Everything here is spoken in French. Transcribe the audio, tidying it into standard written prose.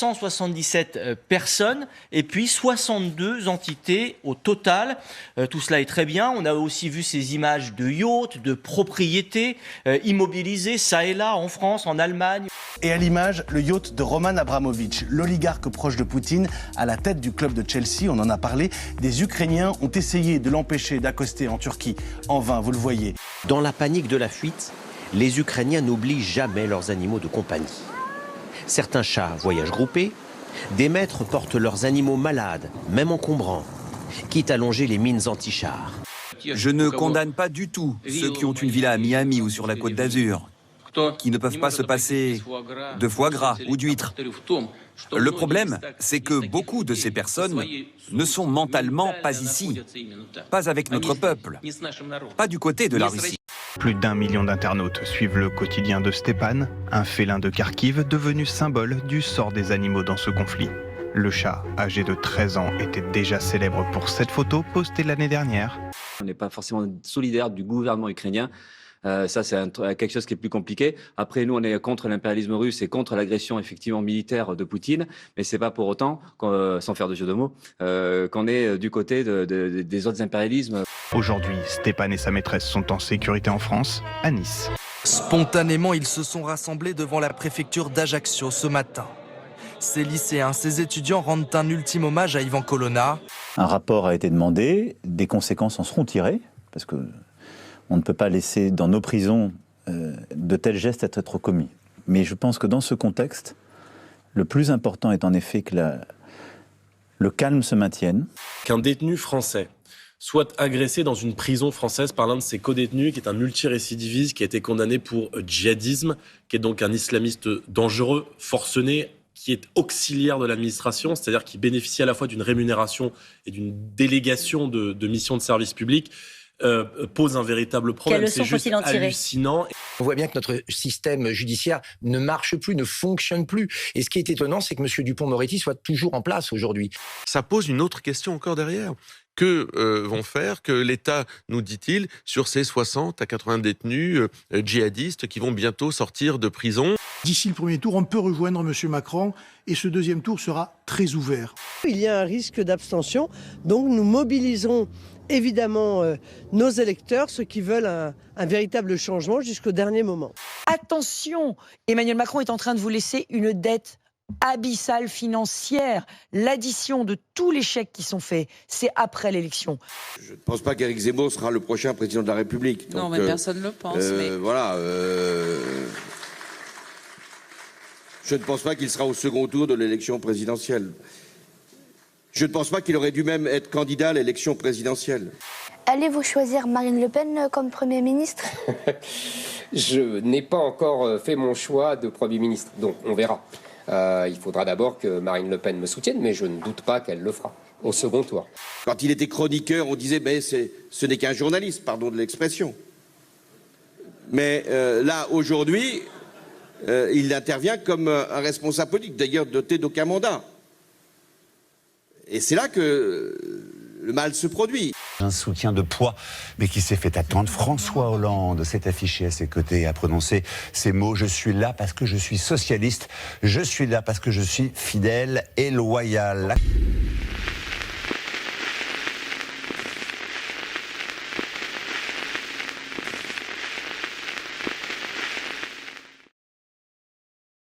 677 personnes et puis 62 entités au total. Tout cela est très bien. On a aussi vu ces images de yachts, de propriétés immobilisées, ça et là, en France, en Allemagne. Et à l'image, le yacht de Roman Abramovich, l'oligarque proche de Poutine, à la tête du club de Chelsea, on en a parlé. Des Ukrainiens ont essayé de l'empêcher d'accoster en Turquie. En vain, vous le voyez. Dans la panique de la fuite, les Ukrainiens n'oublient jamais leurs animaux de compagnie. Certains chats voyagent groupés, des maîtres portent leurs animaux malades, même encombrants, quitte à longer les mines anti-chars. Je ne condamne pas du tout ceux qui ont une villa à Miami ou sur la Côte d'Azur, qui ne peuvent pas se passer de foie gras ou d'huîtres. Le problème, c'est que beaucoup de ces personnes ne sont mentalement pas ici, pas avec notre peuple, pas du côté de la Russie. Plus d'1 million d'internautes suivent le quotidien de Stepan, un félin de Kharkiv devenu symbole du sort des animaux dans ce conflit. Le chat, âgé de 13 ans, était déjà célèbre pour cette photo postée l'année dernière. On n'est pas forcément solidaire du gouvernement ukrainien. Ça, c'est quelque chose qui est plus compliqué. Après, nous, on est contre l'impérialisme russe et contre l'agression effectivement militaire de Poutine, mais c'est pas pour autant, sans faire de jeu de mots, qu'on est du côté des autres impérialismes. Aujourd'hui, Stepan et sa maîtresse sont en sécurité en France, à Nice. Spontanément, ils se sont rassemblés devant la préfecture d'Ajaccio ce matin. Ces lycéens, ces étudiants rendent un ultime hommage à Ivan Colonna. Un rapport a été demandé, des conséquences en seront tirées, parce que on ne peut pas laisser dans nos prisons de tels gestes être commis. Mais je pense que dans ce contexte, le plus important est en effet que le calme se maintienne. Qu'un détenu français soit agressé dans une prison française par l'un de ses codétenus, qui est un multirécidiviste, qui a été condamné pour djihadisme, qui est donc un islamiste dangereux, forcené, qui est auxiliaire de l'administration, c'est-à-dire qui bénéficie à la fois d'une rémunération et d'une délégation de missions de service public, pose un véritable problème. C'est juste hallucinant. On voit bien que notre système judiciaire ne marche plus, ne fonctionne plus. Et ce qui est étonnant, c'est que M. Dupond-Moretti soit toujours en place aujourd'hui. Ça pose une autre question encore derrière. Que vont faire, que l'État, nous dit-il, sur ces 60 à 80 détenus djihadistes qui vont bientôt sortir de prison? D'ici le premier tour, on peut rejoindre M. Macron et ce deuxième tour sera très ouvert. Il y a un risque d'abstention, donc nous mobilisons évidemment nos électeurs, ceux qui veulent un véritable changement jusqu'au dernier moment. Attention, Emmanuel Macron est en train de vous laisser une dette abyssale financière. L'addition de tous les chèques qui sont faits, c'est après l'élection. Je ne pense pas qu'Éric Zemmour sera le prochain président de la République. Non, mais personne ne le pense. Voilà. Je ne pense pas qu'il sera au second tour de l'élection présidentielle. Je ne pense pas qu'il aurait dû même être candidat à l'élection présidentielle. Allez-vous choisir Marine Le Pen comme Premier ministre? Je n'ai pas encore fait mon choix de Premier ministre, donc on verra. Il faudra d'abord que Marine Le Pen me soutienne, mais je ne doute pas qu'elle le fera au second tour. Quand il était chroniqueur, on disait mais ce n'est qu'un journaliste, pardon de l'expression. Mais là, aujourd'hui, il intervient comme un responsable politique, d'ailleurs doté d'aucun mandat. Et c'est là que le mal se produit. Un soutien de poids, mais qui s'est fait attendre. François Hollande s'est affiché à ses côtés et a prononcé ces mots: je suis là parce que je suis socialiste, je suis là parce que je suis fidèle et loyal.